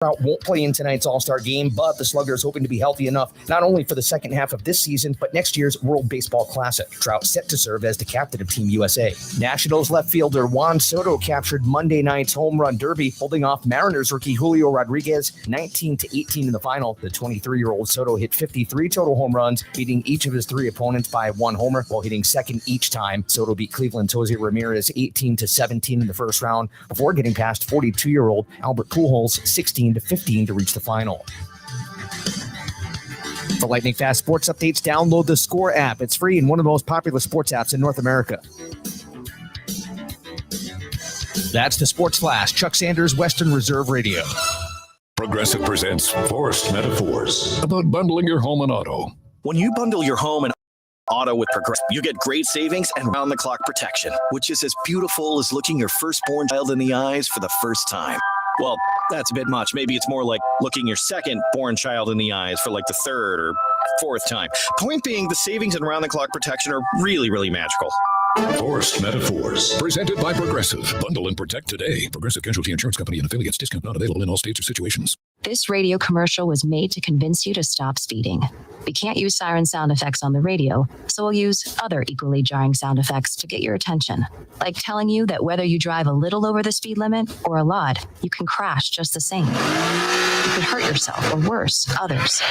Trout won't play in tonight's All-Star game, but the slugger is hoping to be healthy enough not only for the second half of this season, but next year's World Baseball Classic. Trout set to serve as the captain of Team USA. Nationals left fielder Juan Soto captured Monday night's home run derby, holding off Mariners rookie Julio Rodriguez 19-18 in the final. The 23-year-old Soto hit 53 total home runs, beating each of his three opponents by one homer while hitting second each time. Soto beat Cleveland's Jose Ramirez 18-17 in the first round before getting past 42-year-old Albert Pujols 16-15 to reach the final. For lightning fast sports updates, download the Score app. It's free and one of the most popular sports apps in North America. That's the Sports Flash. Chuck Sanders, Western Reserve Radio. Progressive presents Forced Metaphors about bundling your home and auto. When you bundle your home and auto with Progressive, you get great savings and round-the-clock protection, which is as beautiful as looking your firstborn child in the eyes for the first time. Well, that's a bit much. Maybe it's more like looking your second-born child in the eyes for like the third or fourth time. Point being, the savings and round-the-clock protection are really, really magical. Forced Metaphors, presented by Progressive. Bundle and protect today. Progressive Casualty Insurance Company and affiliates. Discount not available in all states or situations. This radio commercial was made to convince you to stop speeding. We can't use siren sound effects on the radio, so we'll use other equally jarring sound effects to get your attention. Like telling you that whether you drive a little over the speed limit or a lot, you can crash just the same. You could hurt yourself, or worse, others.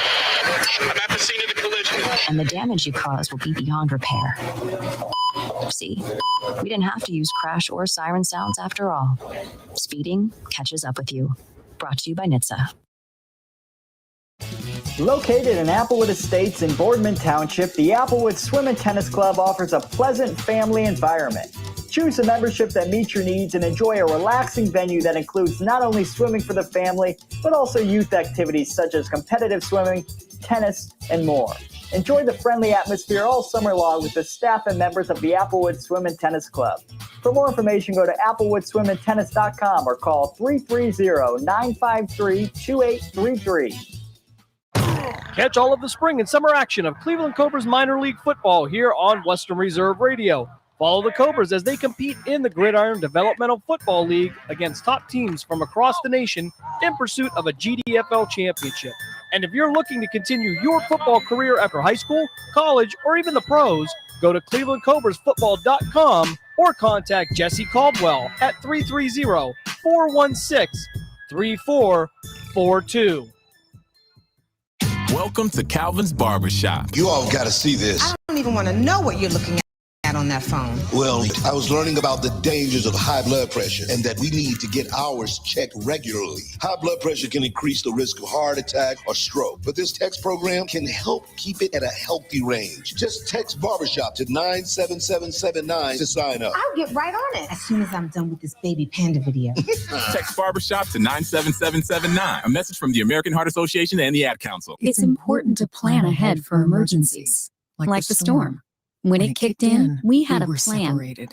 I'm at the scene of the collision. And the damage you cause will be beyond repair. See, we didn't have to use crash or siren sounds after all. Speeding catches up with you. Brought to you by NHTSA. Located in Applewood Estates in Boardman Township, the Applewood Swim and Tennis Club offers a pleasant family environment. Choose a membership that meets your needs and enjoy a relaxing venue that includes not only swimming for the family, but also youth activities such as competitive swimming, tennis, and more. Enjoy the friendly atmosphere all summer long with the staff and members of the Applewood Swim and Tennis Club. For more information, go to applewoodswimandtennis.com or call 330-953-2833. Catch all of the spring and summer action of Cleveland Cobras minor league football here on Western Reserve Radio. Follow the Cobras as they compete in the Gridiron Developmental Football League against top teams from across the nation in pursuit of a GDFL championship. And if you're looking to continue your football career after high school, college, or even the pros, go to clevelandcobrasfootball.com or contact Jesse Caldwell at 330-416-3442. Welcome to Calvin's Barbershop. You all got to see this. I don't even want to know what you're looking at on that phone. Well, I was learning about the dangers of high blood pressure and that we need to get ours checked regularly. High blood pressure can increase the risk of heart attack or stroke, but this text program can help keep it at a healthy range. Just text Barbershop to 97779 to sign up. I'll get right on it as soon as I'm done with this baby panda video. Text Barbershop to 97779. A message from the American Heart Association and the Ad Council. It's important to plan ahead for emergencies, like the storm. When it kicked in, we had a plan. Separated.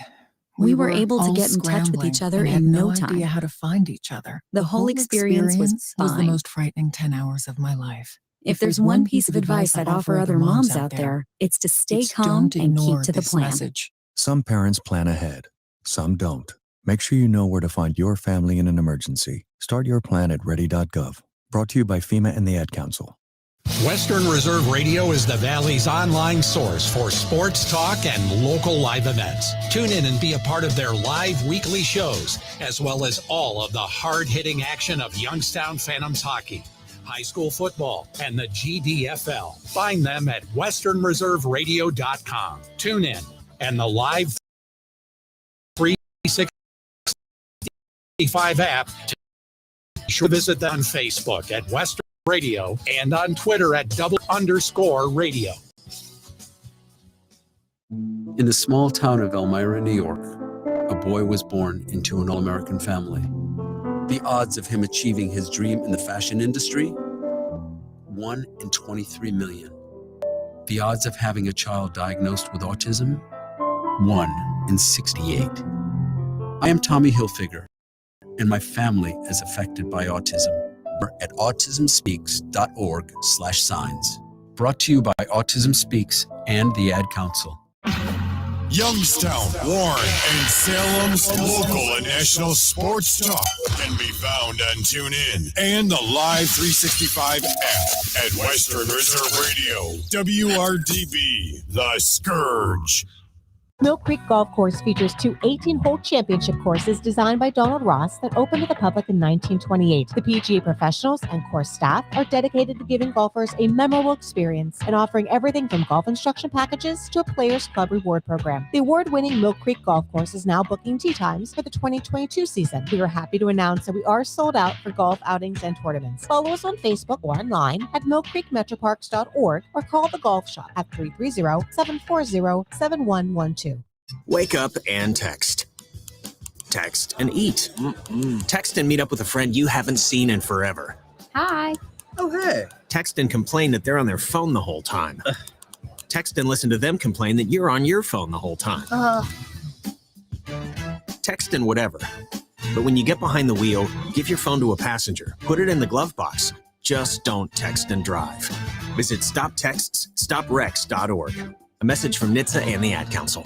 We were able to get in touch with each other in no time. Idea how to find each other. The whole experience was fine. The most frightening 10 hours of my life. If there's one piece of advice I'd offer other moms out there, it's to stay calm and keep to the plan. Message. Some parents plan ahead, some don't. Make sure you know where to find your family in an emergency. Start your plan at ready.gov. Brought to you by FEMA and the Ad Council. Western Reserve Radio is the Valley's online source for sports talk and local live events. Tune in and be a part of their live weekly shows, as well as all of the hard-hitting action of Youngstown Phantoms hockey, high school football, and the GDFL. Find them at westernreserveradio.com. Tune in and the live 365 app. Be sure to visit them on Facebook at Western Radio and on Twitter at _radio. In the small town of Elmira, New York, a boy was born into an all-American family. The odds of him achieving his dream in the fashion industry? 1 in 23 million. The odds of having a child diagnosed with autism? 1 in 68. I am Tommy Hilfiger, and my family is affected by autism. At autismspeaks.org/signs. Brought to you by Autism Speaks and the Ad Council. Youngstown, Warren, and Salem's local and national sports talk can be found on TuneIn and the Live 365 app at Western Reserve Radio. WRDB, The Scourge. Mill Creek Golf Course features two 18-hole championship courses designed by Donald Ross that opened to the public in 1928. The PGA professionals and course staff are dedicated to giving golfers a memorable experience and offering everything from golf instruction packages to a Players Club reward program. The award-winning Mill Creek Golf Course is now booking tee times for the 2022 season. We are happy to announce that we are sold out for golf outings and tournaments. Follow us on Facebook or online at millcreekmetroparks.org or call the golf shop at 330-740-7112. Wake up and text. Text and eat. Text and meet up with a friend you haven't seen in forever. Hi. Oh, hey. Text and complain that they're on their phone the whole time. Text and listen to them complain that you're on your phone the whole time. Text and whatever. But when you get behind the wheel, give your phone to a passenger. Put it in the glove box. Just don't text and drive. Visit StopTextsStopWrecks.org. A message from NHTSA and the Ad Council.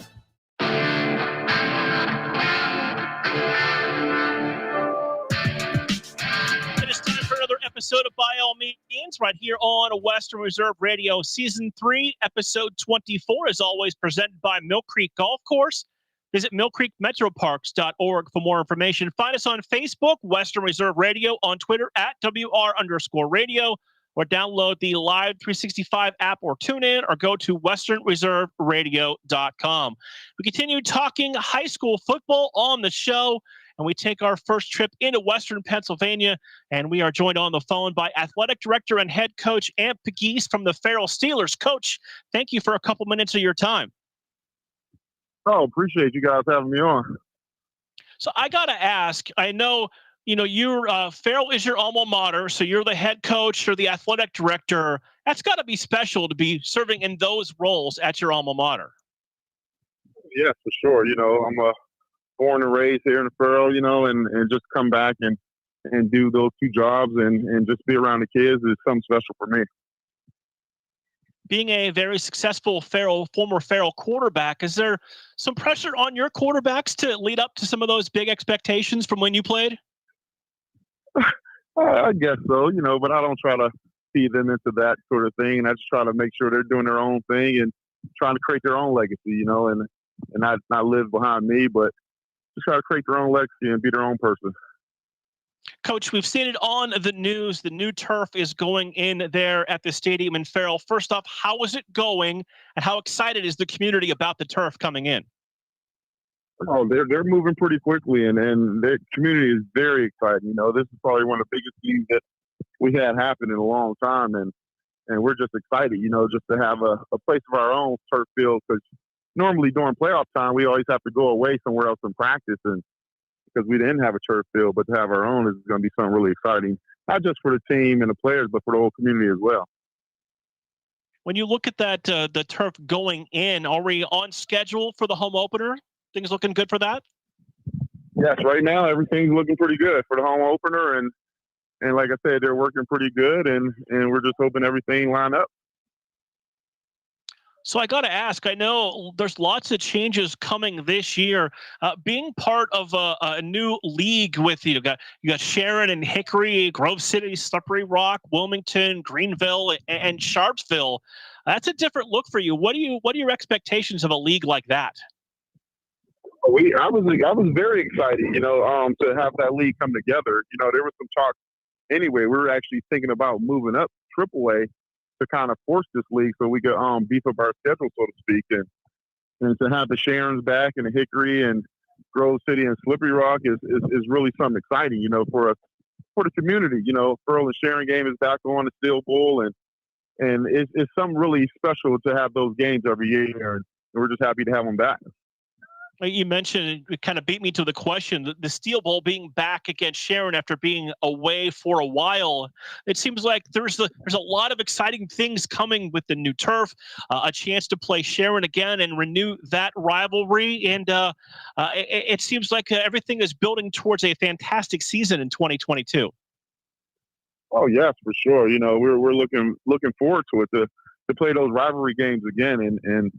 Episode of By All Means right here on Western Reserve Radio, Season 3, Episode 24, as always, presented by Mill Creek Golf Course. Visit millcreekmetroparks.org for more information. Find us on Facebook, Western Reserve Radio, on Twitter at WR_radio, or download the Live 365 app or tune in or go to westernreserveradio.com. We continue talking high school football on the show, and we take our first trip into Western Pennsylvania, and we are joined on the phone by Athletic Director and Head Coach Ant Pegues from the Farrell Steelers. Coach, thank you for a couple minutes of your time. Oh, appreciate you guys having me on. So I got to ask, I know, you're Farrell is your alma mater, so you're the head coach or the athletic director. That's got to be special to be serving in those roles at your alma mater. Yeah, for sure. I'm born and raised here in Farrell, and just come back and do those two jobs and just be around the kids is something special for me. Being a very successful former Farrell quarterback, is there some pressure on your quarterbacks to lead up to some of those big expectations from when you played? I guess so, but I don't try to feed them into that sort of thing. And I just try to make sure they're doing their own thing and trying to create their own legacy, and not live behind me, but just try to create their own legacy and be their own person. Coach, we've seen it on the news. The new turf is going in there at the stadium in Farrell. First off, how is it going, and how excited is the community about the turf coming in? Oh, they're moving pretty quickly, and the community is very excited. This is probably one of the biggest things that we had happen in a long time, and we're just excited, just to have a place of our own turf field, because normally during playoff time, we always have to go away somewhere else and practice, and because we didn't have a turf field, but to have our own is going to be something really exciting, not just for the team and the players, but for the whole community as well. When you look at that, the turf going in, are we on schedule for the home opener? Things looking good for that? Yes, right now everything's looking pretty good for the home opener, and like I said, they're working pretty good, and we're just hoping everything line up. So I got to ask, I know there's lots of changes coming this year. Being part of a new league with you got Sharon and Hickory, Grove City, Slippery Rock, Wilmington, Greenville, and Sharpsville. That's a different look for you. What are your expectations of a league like that? I was very excited, to have that league come together. There was some talk anyway. We were actually thinking about moving up AAA to kind of force this league so we could beef up our schedule, so to speak, and to have the Sharons back and the Hickory and Grove City and Slippery Rock is really something exciting, for the community. Pearl and Sharon game is back on the Steel Bowl, and it's something really special to have those games every year, and we're just happy to have them back. You mentioned, it kind of beat me to the question, the Steel Bowl being back against Sharon after being away for a while. It seems like there's a lot of exciting things coming with the new turf, a chance to play Sharon again and renew that rivalry. And it seems like everything is building towards a fantastic season in 2022. Oh, yes, for sure. We're looking forward to it, to play those rivalry games again. And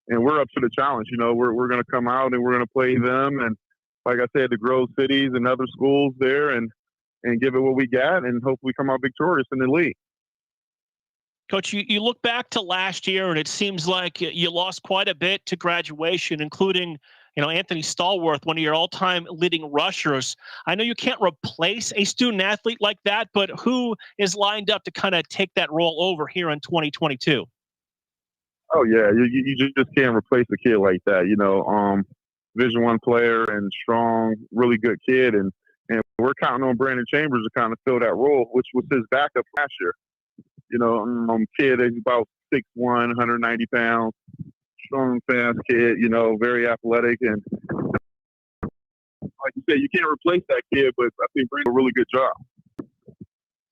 we're up to the challenge. You know, we're going to come out and we're going to play them, and like I said, the Grove Cities and other schools there, and give it what we got, and hopefully come out victorious in the league. Coach, you look back to last year, and it seems like you lost quite a bit to graduation, including, Anthony Stallworth, one of your all-time leading rushers. I know you can't replace a student athlete like that, but who is lined up to kind of take that role over here in 2022? Oh yeah, you just can't replace a kid like that. Division I player and strong, really good kid, and we're counting on Brandon Chambers to kind of fill that role, which was his backup last year. Kid is about 6'1", 190 pounds, strong, fast kid, very athletic. And like you said, you can't replace that kid, but I think Brandon did a really good job.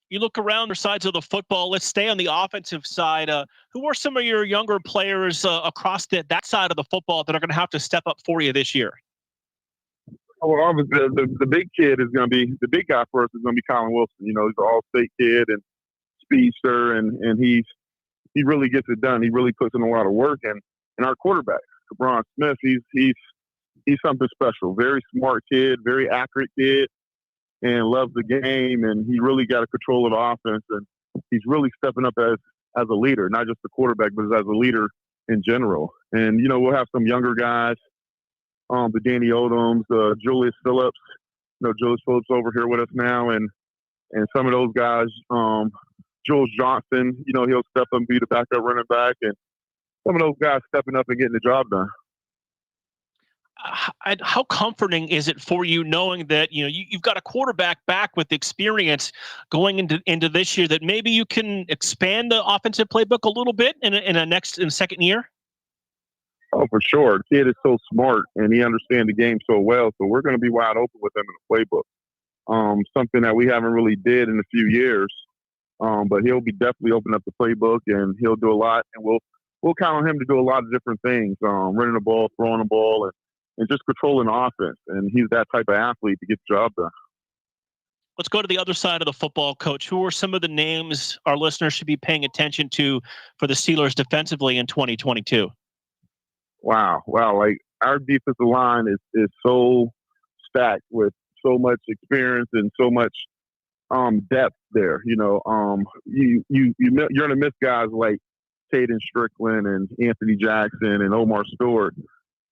You look around the sides of the football. Let's stay on the offensive side. Who are some of your younger players across that side of the football that are going to have to step up for you this year? Well, obviously, the big kid is going to be the big guy for us is going to be Colin Wilson. He's an all-state kid and speedster, and he really gets it done. He really puts in a lot of work. And our quarterback, Cabron Smith, he's something special. Very smart kid, very accurate kid, and loves the game. And he really got a control of the offense. And he's really stepping up as a leader, not just the quarterback, but as a leader in general. And we'll have some younger guys. The Danny Odoms, Julius Phillips. Julius Phillips over here with us now, and some of those guys. Jules Johnson, he'll step up and be the backup running back, and some of those guys stepping up and getting the job done. How comforting is it for you knowing that you've got a quarterback back with experience going into this year, that maybe you can expand the offensive playbook a little bit in the second year? Oh, for sure. The kid is so smart, and he understands the game so well. So we're going to be wide open with him in the playbook. Something that we haven't really did in a few years. But he'll be definitely opening up the playbook, and he'll do a lot. And we'll count on him to do a lot of different things: running the ball, throwing the ball, and just controlling the offense. And he's that type of athlete to get the job done. Let's go to the other side of the football, Coach. Who are some of the names our listeners should be paying attention to for the Steelers defensively in 2022? Wow. Like, our defensive line is so stacked with so much experience and so much depth there. You're going to miss guys like Caden Strickland and Anthony Jackson and Omar Stewart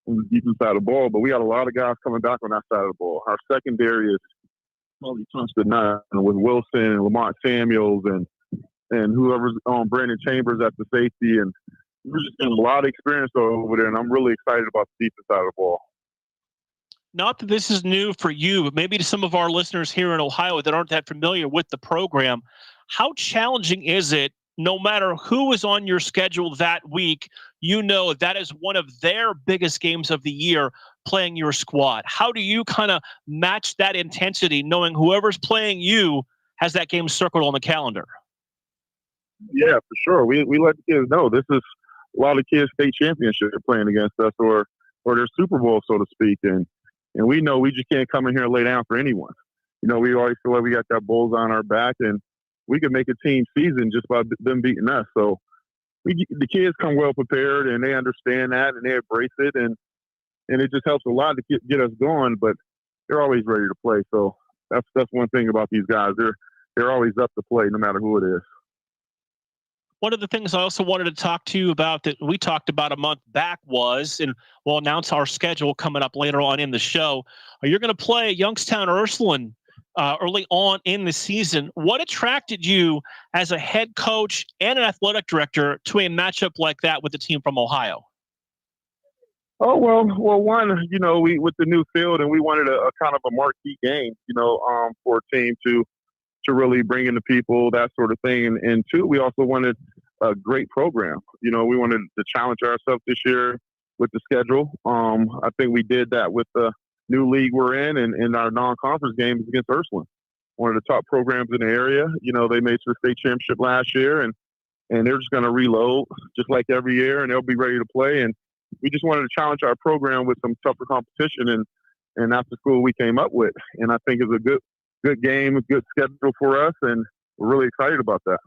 on the defense side of the ball, but we got a lot of guys coming back on that side of the ball. Our secondary is totally touched the nine with Wilson and Lamont Samuels and whoever's on Brandon Chambers at the safety, and we're just getting a lot of experience over there, and I'm really excited about the defense side of the ball. Not that this is new for you, but maybe to some of our listeners here in Ohio that aren't that familiar with the program, how challenging is it, no matter who is on your schedule that week, that is one of their biggest games of the year, playing your squad? How do you kind of match that intensity, knowing whoever's playing you has that game circled on the calendar? Yeah, for sure. We let the kids know this is a lot of kids' state championship playing against us, or their Super Bowl, so to speak, and we know we just can't come in here and lay down for anyone. We always feel like we got that bullseye on our back, and we can make a team season just by them beating us. So the kids come well prepared, and they understand that, and they embrace it, and it just helps a lot to get us going. But they're always ready to play. So that's one thing about these guys. They're always up to play, no matter who it is. One of the things I also wanted to talk to you about that we talked about a month back was, and we'll announce our schedule coming up later on in the show, you're going to play Youngstown Ursuline early on in the season. What attracted you as a head coach and an athletic director to a matchup like that with a team from Ohio? Oh, well, one, we with the new field, and we wanted a kind of a marquee game, for a team to really bring in the people, that sort of thing. And two, we also wanted a great program. We wanted to challenge ourselves this year with the schedule. I think we did that with the new league we're in our non-conference games against Ursuline, one of the top programs in the area. They made it to the state championship last year, and they're just going to reload just like every year, and they'll be ready to play. And we just wanted to challenge our program with some tougher competition, and that's the school we came up with. And I think it's a good game, a good schedule for us, and we're really excited about that.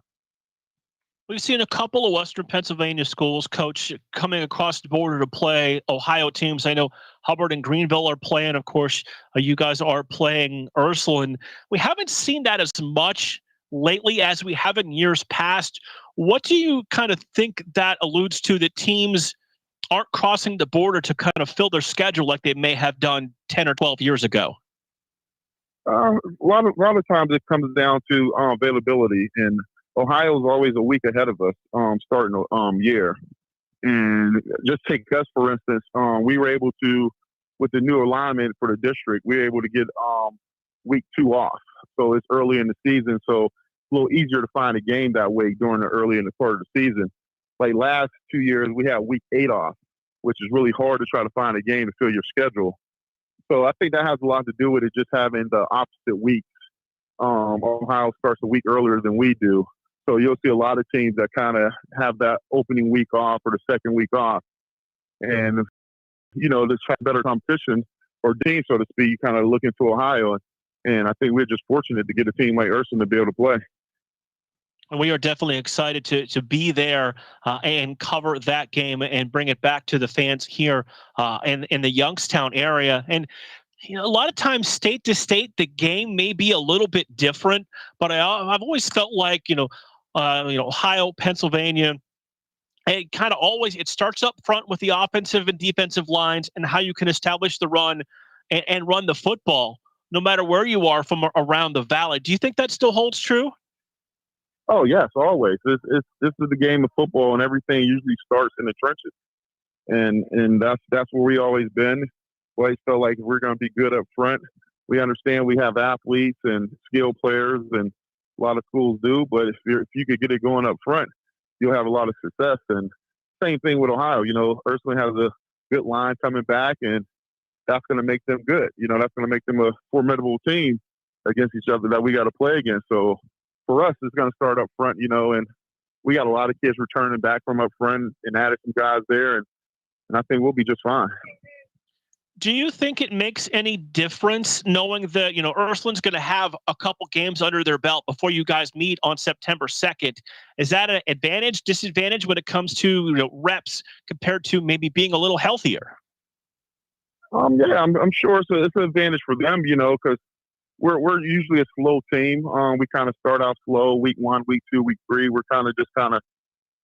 We've seen a couple of Western Pennsylvania schools, Coach, coming across the border to play Ohio teams. I know Hubbard and Greenville are playing. Of course, you guys are playing Ursuline. We haven't seen that as much lately as we have in years past. What do you kind of think that alludes to, that teams aren't crossing the border to kind of fill their schedule like they may have done 10 or 12 years ago? A lot of times it comes down to availability, and Ohio's always a week ahead of us starting year. And just take us, for instance, we were able to, with the new alignment for the district, we were able to get week 2 off. So it's early in the season, so it's a little easier to find a game that way during the early in the part of the season. Like last 2 years, we had week 8 off, which is really hard to try to find a game to fill your schedule. So I think that has a lot to do with it, just having the opposite weeks. Ohio starts a week earlier than we do. So you'll see a lot of teams that kind of have that opening week off or the second week off. And, you know, to try better competition or team, so to speak, you kind of look into Ohio. And I think we're just fortunate to get a team like Ursuline to be able to play. And we are definitely excited to be there and cover that game and bring it back to the fans here in the Youngstown area. And you know, a lot of times, state to state, the game may be a little bit different. But I've always felt like Ohio, Pennsylvania, it kind of always starts up front with the offensive and defensive lines and how you can establish the run and run the football, no matter where you are from around the valley. Do you think that still holds true? Oh, yes, always. This is the game of football, and everything usually starts in the trenches. And that's where we always been. We always felt like we're going to be good up front. We understand we have athletes and skilled players, and a lot of schools do. But if you could get it going up front, you'll have a lot of success. And same thing with Ohio. You know, Ursuline has a good line coming back, and that's going to make them good. You know, that's going to make them a formidable team against each other that we got to play against. So for us, it's going to start up front, you know, and we got a lot of kids returning back from up front and added some guys there, and I think we'll be just fine. Do you think it makes any difference knowing that, you know, Ursuline's going to have a couple games under their belt before you guys meet on September 2nd? Is that an advantage, disadvantage when it comes to, you know, reps compared to maybe being a little healthier? Yeah, I'm sure it's an advantage for them, you know, because we're usually a slow team. We kind of start out slow, week 1, week 2, week 3. We're kind of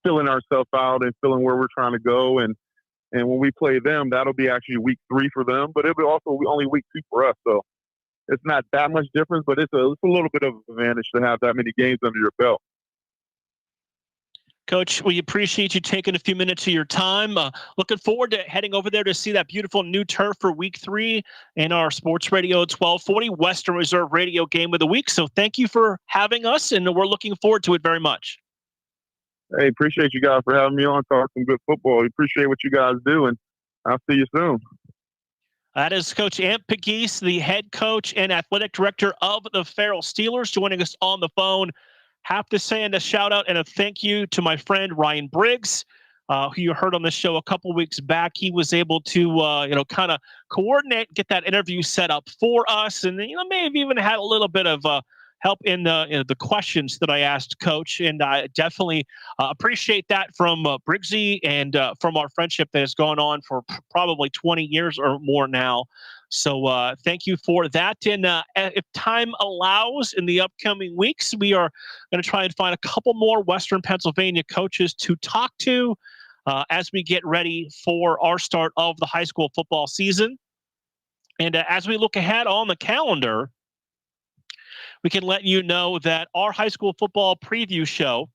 filling ourselves out and filling where we're trying to go. And when we play them, that'll be actually week 3 for them, but it'll be also only week 2 for us. So it's not that much difference, but it's a little bit of an advantage to have that many games under your belt. Coach, we appreciate you taking a few minutes of your time. Looking forward to heading over there to see that beautiful new turf for week 3 in our Sports Radio 1240 Western Reserve Radio Game of the Week. So thank you for having us, and we're looking forward to it very much. Hey, appreciate you guys for having me on, talk some good football. We appreciate what you guys do, and I'll see you soon. That is Coach Ant Pegues, the head coach and athletic director of the Farrell Steelers, joining us on the phone. Have to send a shout out and a thank you to my friend Ryan Briggs, who you heard on the show a couple weeks back. He was able to, kind of coordinate, get that interview set up for us, and may have even had a little bit of help in the questions that I asked Coach, and I definitely appreciate that from Briggsy and from our friendship that has gone on for probably 20 years or more now. So thank you for that. And if time allows, in the upcoming weeks, we are going to try and find a couple more Western Pennsylvania coaches to talk to as we get ready for our start of the high school football season. And as we look ahead on the calendar, we can let you know that our high school football preview show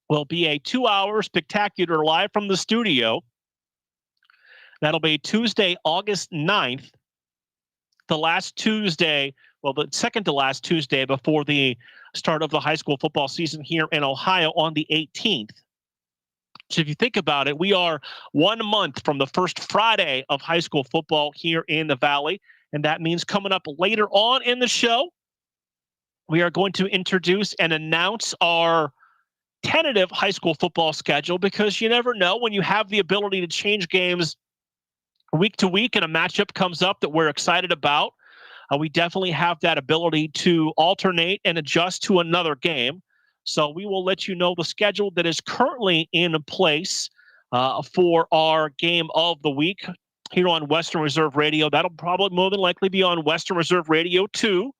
will be a 2-hour spectacular live from the studio. That'll be Tuesday, August 9th, the second to last Tuesday before the start of the high school football season here in Ohio on the 18th. So if you think about it, we are 1 month from the first Friday of high school football here in the Valley. And that means coming up later on in the show, we are going to introduce and announce our tentative high school football schedule, because you never know when you have the ability to change games week to week and a matchup comes up that we're excited about. We definitely have that ability to alternate and adjust to another game. So we will let you know the schedule that is currently in place for our game of the week here on Western Reserve Radio. That'll probably more than likely be on Western Reserve Radio 2.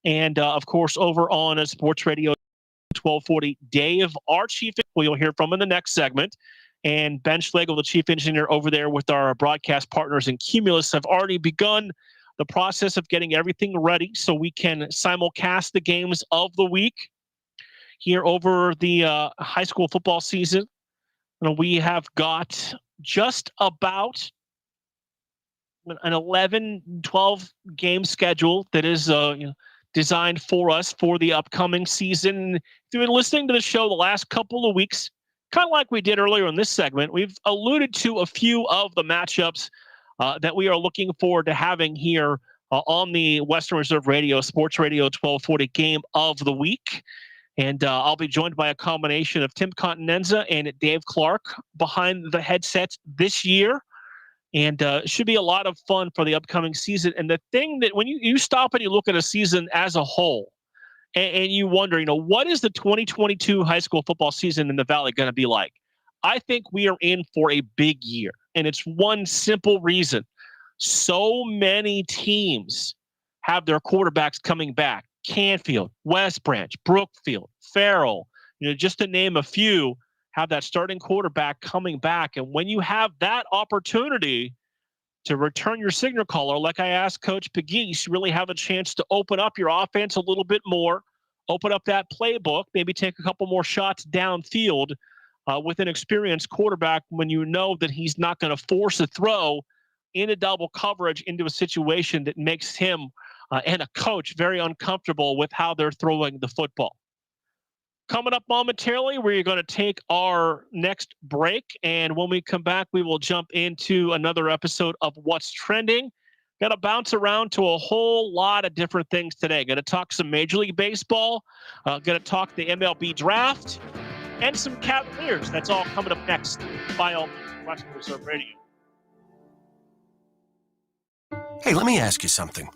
And, of course, over on Sports Radio 1240, Dave, our chief, you'll hear from in the next segment. And Ben Schlegel, the chief engineer over there with our broadcast partners in Cumulus, have already begun the process of getting everything ready so we can simulcast the games of the week here over the high school football season. We have got just about an 11, 12 game schedule that is designed for us for the upcoming season. If you've been listening to the show the last couple of weeks, kind of like we did earlier in this segment, we've alluded to a few of the matchups that we are looking forward to having here on the Western Reserve Radio, Sports Radio 1240 game of the week. And I'll be joined by a combination of Tim Continenza and Dave Clark behind the headsets this year. And it should be a lot of fun for the upcoming season. And the thing that when you stop and you look at a season as a whole, and you wonder, what is the 2022 high school football season in the Valley going to be like? I think we are in for a big year. And it's one simple reason. So many teams have their quarterbacks coming back. Canfield, West Branch, Brookfield, Farrell, just to name a few, have that starting quarterback coming back. And when you have that opportunity to return your signal caller, like I asked Coach Pegues, you really have a chance to open up your offense a little bit more, open up that playbook, maybe take a couple more shots downfield with an experienced quarterback when you know that he's not going to force a throw into double coverage into a situation that makes him and a coach very uncomfortable with how they're throwing the football. Coming up momentarily, we're going to take our next break. And when we come back, we will jump into another episode of What's Trending. Got to bounce around to a whole lot of different things today. Going to talk some Major League Baseball. Going to talk the MLB draft and some Cavaliers. That's all coming up next by all Western Reserve Radio. Hey, let me ask you something.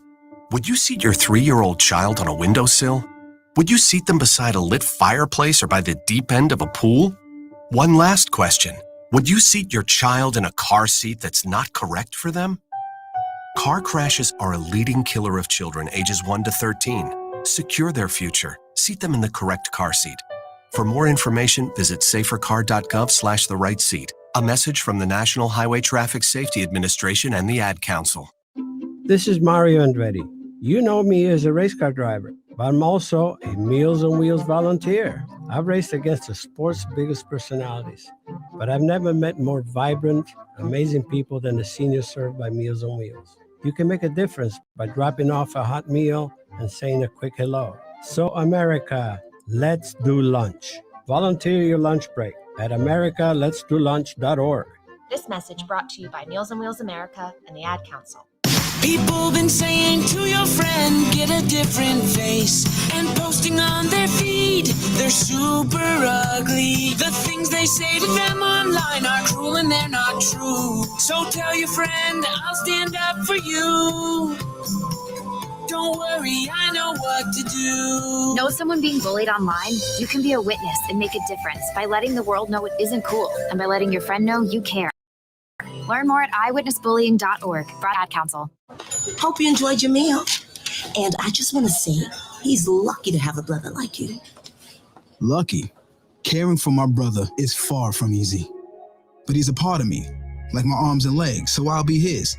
Would you seat your 3-year-old child on a windowsill? Would you seat them beside a lit fireplace or by the deep end of a pool? One last question. Would you seat your child in a car seat that's not correct for them? Car crashes are a leading killer of children ages 1 to 13. Secure their future. Seat them in the correct car seat. For more information, visit safercar.gov/the right seat. A message from the National Highway Traffic Safety Administration and the Ad Council. This is Mario Andretti. You know me as a race car driver, but I'm also a Meals on Wheels volunteer. I've raced against the sport's biggest personalities, but I've never met more vibrant, amazing people than the seniors served by Meals on Wheels. You can make a difference by dropping off a hot meal and saying a quick hello. So America, let's do lunch. Volunteer your lunch break at americaletsdolunch.org. This message brought to you by Meals on Wheels America and the Ad Council. People been saying to your friend, get a different face, and posting on their feed, they're super ugly. The things they say to them online are cruel and they're not true. So tell your friend, I'll stand up for you. Don't worry, I know what to do. Know someone being bullied online? You can be a witness and make a difference by letting the world know it isn't cool and by letting your friend know you care. Learn more at eyewitnessbullying.org. Ad Council. Hope you enjoyed your meal. And I just want to say, he's lucky to have a brother like you. Lucky? Caring for my brother is far from easy. But he's a part of me, like my arms and legs, so I'll be his.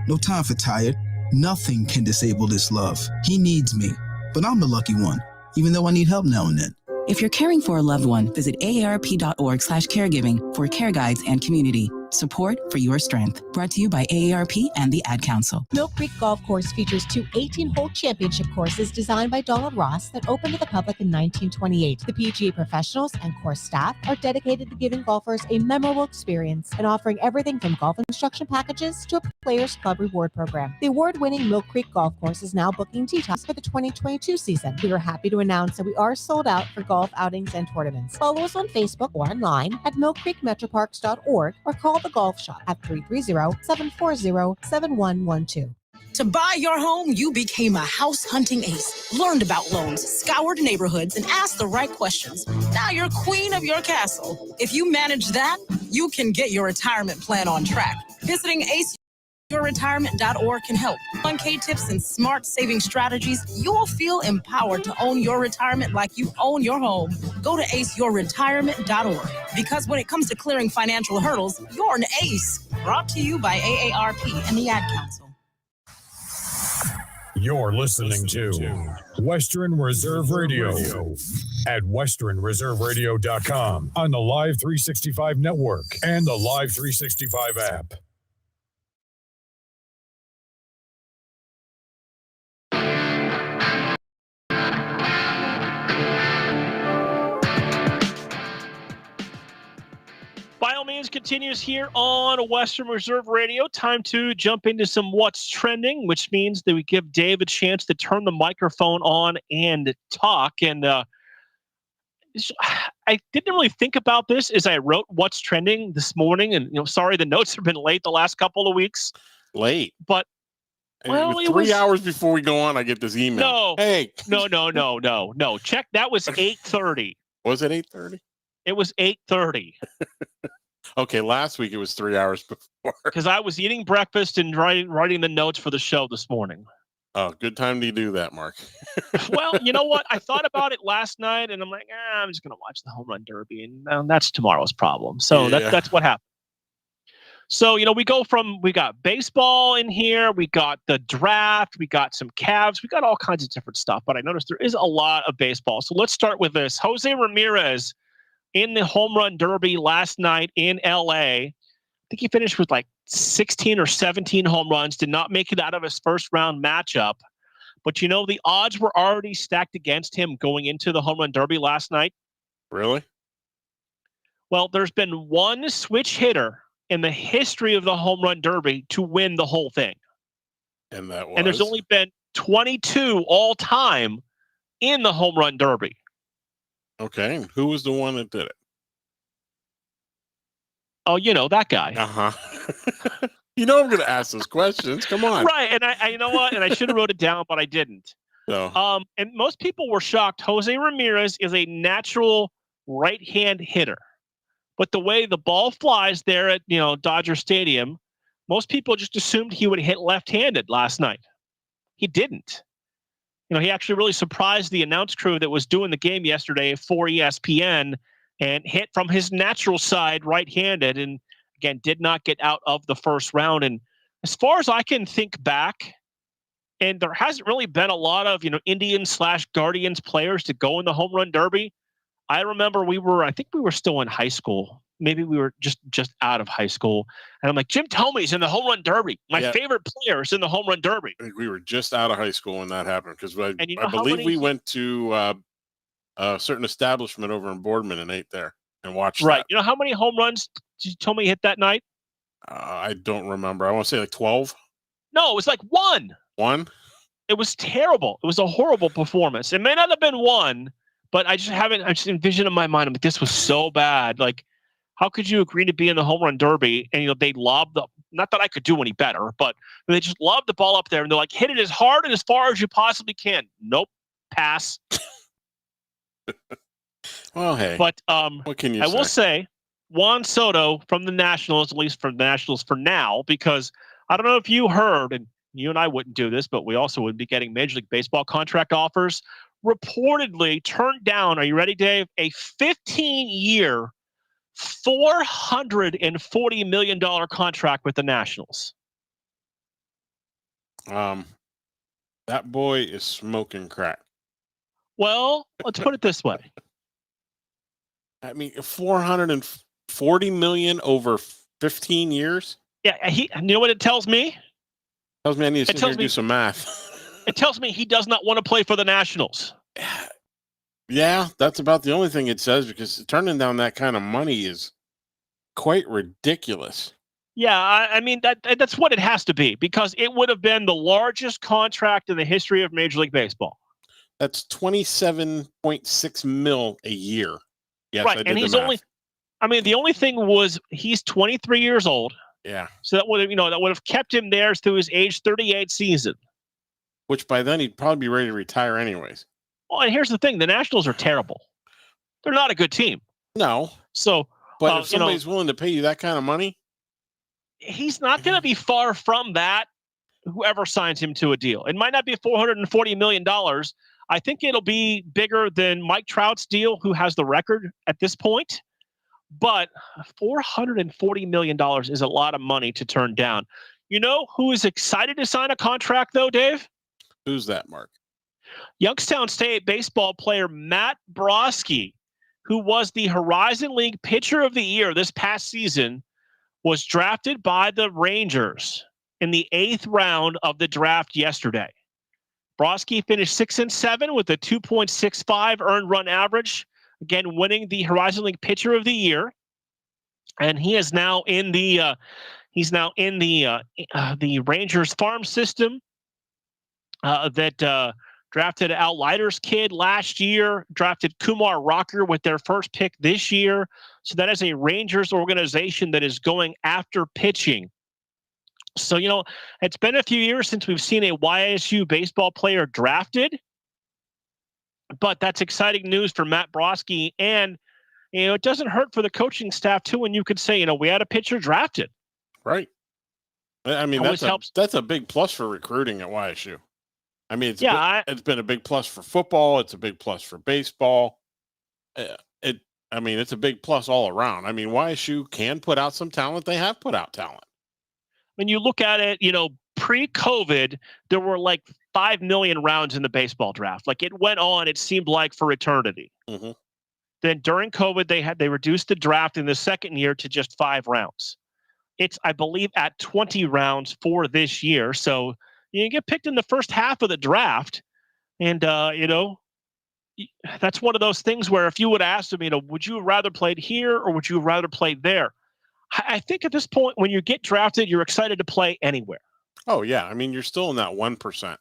No time for tired. Nothing can disable this love. He needs me, but I'm the lucky one, even though I need help now and then. If you're caring for a loved one, visit aarp.org/caregiving for care guides and community support for your strength. Brought to you by AARP and the Ad Council. Mill Creek Golf Course features 2 18-hole championship courses designed by Donald Ross that opened to the public in 1928. The PGA professionals and course staff are dedicated to giving golfers a memorable experience and offering everything from golf instruction packages to a Players Club reward program. The award-winning Mill Creek Golf Course is now booking tee times for the 2022 season. We are happy to announce that we are sold out for golf outings and tournaments. Follow us on Facebook or online at millcreekmetroparks.org or call the golf shop at 330-740-7112. To buy your home, you became a house hunting ace, learned about loans, scoured neighborhoods, and asked the right questions. Now you're queen of your castle. If you manage that, you can get your retirement plan on track. Visiting aceyourretirement.org can help. 1K tips and smart saving strategies, you'll feel empowered to own your retirement like you own your home. Go to aceyourretirement.org because when it comes to clearing financial hurdles, you're an ace. Brought to you by AARP and the Ad Council. You're listening to Western Reserve Radio at westernreserveradio.com on the Live 365 network and the Live 365 app. By all means, continues here on Western Reserve Radio. Time to jump into some What's Trending, which means that we give Dave a chance to turn the microphone on and talk. And I didn't really think about this as I wrote What's Trending this morning. And, sorry, the notes have been late the last couple of weeks. Late? But, well, it was 3 hours before we go on, I get this email. No. Hey. No. Check. That was 8:30. Was it 8:30? It was 8:30. Okay, last week it was 3 hours before. Because I was eating breakfast and writing the notes for the show this morning. Oh, good time to do that, Mark. Well, you know what? I thought about it last night, and I'm like, I'm just going to watch the Home Run Derby, and that's tomorrow's problem. So that's what happened. So, we got baseball in here, we got the draft, we got some Cavs, we got all kinds of different stuff, but I noticed there is a lot of baseball. So let's start with this. Jose Ramirez in the Home Run Derby last night in LA. I think he finished with like 16 or 17 home runs, did not make it out of his first round matchup. But the odds were already stacked against him going into the Home Run Derby last night. Really? Well, there's been one switch hitter in the history of the Home Run Derby to win the whole thing. And that was? And there's only been 22 all time in the Home Run Derby. Okay. And who was the one that did it? Oh, that guy. Uh-huh. I'm going to ask those questions. Come on. Right. And I you know what? And I should have wrote it down, but I didn't. No. And most people were shocked. Jose Ramirez is a natural right-hand hitter. But the way the ball flies there at, Dodger Stadium, most people just assumed he would hit left-handed last night. He didn't. He actually really surprised the announce crew that was doing the game yesterday for ESPN and hit from his natural side right-handed and, again, did not get out of the first round. And as far as I can think back, and there hasn't really been a lot of, Indians/Guardians players to go in the Home Run Derby. I remember I think we were still in high school. Maybe we were just out of high school. And I'm like, Jim Thomey's in the Home Run Derby. My favorite player is in the Home Run Derby. I think we were just out of high school when that happened because I how believe many we went to a certain establishment over in Boardman and ate there and watched Right. that. You know how many home runs did Thomey hit that night? I don't remember. I want to say like 12. No, it was like one. One? It was terrible. It was a horrible performance. It may not have been one, but I just envisioned in my mind, I'm like, this was so bad. Like, how could you agree to be in the Home Run Derby? And, they lobbed not that I could do any better, but they just lobbed the ball up there and they're like, hit it as hard and as far as you possibly can. Nope. Pass. Well, hey. But what can you I will say, Juan Soto from the Nationals, at least from the Nationals for now, because I don't know if you heard, and you and I wouldn't do this, but we also would be getting Major League Baseball contract offers, reportedly turned down, are you ready, Dave? A 15-year, $440 million contract with the Nationals. That boy is smoking crack. Well, let's put it this way. I mean, $440 million over 15 years? Yeah, you know what it tells me? Tells me I need to sit here and do some math. It tells me he does not want to play for the Nationals. Yeah, that's about the only thing it says, because turning down that kind of money is quite ridiculous. Yeah, I mean, that's what it has to be, because it would have been the largest contract in the history of Major League Baseball. That's $27.6 million a year. Yes, right, and he's only. I mean, the only thing was he's 23 years old. Yeah. So that would have kept him there through his age 38 season. Which by then he'd probably be ready to retire anyways. Well, and here's the thing: the Nationals are terrible. They're not a good team. No. So, but if somebody's willing to pay you that kind of money, he's not going to be far from that. Whoever signs him to a deal, it might not be $440 million. I think it'll be bigger than Mike Trout's deal, who has the record at this point. But $440 million is a lot of money to turn down. You know who is excited to sign a contract, though, Dave? Who's that, Mark? Youngstown State baseball player Matt Broski, who was the Horizon League Pitcher of the Year this past season, was drafted by the Rangers in the 8th round of the draft yesterday. Broski finished 6-7 with a 2.65 earned run average, again winning the Horizon League Pitcher of the Year, and he is now in the Rangers farm system that drafted Al Leiter's kid last year, drafted Kumar Rocker with their first pick this year. So that is a Rangers organization that is going after pitching. So, it's been a few years since we've seen a YSU baseball player drafted, but that's exciting news for Matt Broski. And, it doesn't hurt for the coaching staff too, when you could say, we had a pitcher drafted. Right. I mean, that's a big plus for recruiting at YSU. I mean, it's been a big plus for football. It's a big plus for baseball. It's a big plus all around. I mean, YSU can put out some talent. They have put out talent. When you look at it, pre-COVID, there were like 5 million rounds in the baseball draft. Like it went on, it seemed like for eternity. Mm-hmm. Then during COVID, they reduced the draft in the second year to just 5 rounds. It's, I believe, at 20 rounds for this year. So you get picked in the first half of the draft. And, that's one of those things where if you would ask them, would you rather played here or would you rather play there? I think at this point, when you get drafted, you're excited to play anywhere. Oh, yeah. I mean, you're still in that 1%.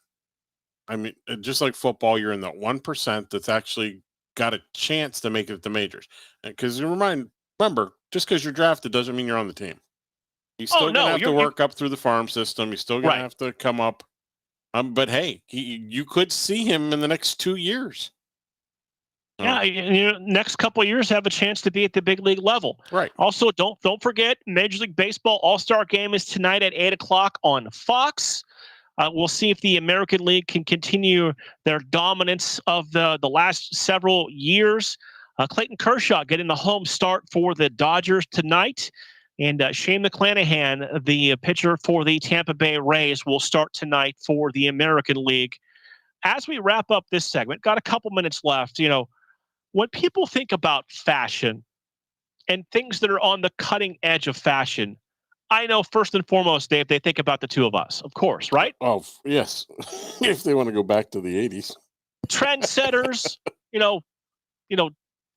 I mean, just like football, you're in that 1% that's actually got a chance to make it to the majors. Because remember, just because you're drafted doesn't mean you're on the team. You're still going to have to work up through the farm system. You're still going to have to come up. But hey, you could see him in the next 2 years. Yeah, next couple of years have a chance to be at the big league level. Right. Also, don't forget, Major League Baseball All-Star Game is tonight at 8:00 on Fox. We'll see if the American League can continue their dominance of the last several years. Clayton Kershaw getting the home start for the Dodgers tonight. And Shane McClanahan, the pitcher for the Tampa Bay Rays, will start tonight for the American League. As we wrap up this segment, got a couple minutes left, when people think about fashion and things that are on the cutting edge of fashion, I know first and foremost, Dave, they think about the two of us, of course, right? Oh, yes. If they want to go back to the 80s. Trendsetters,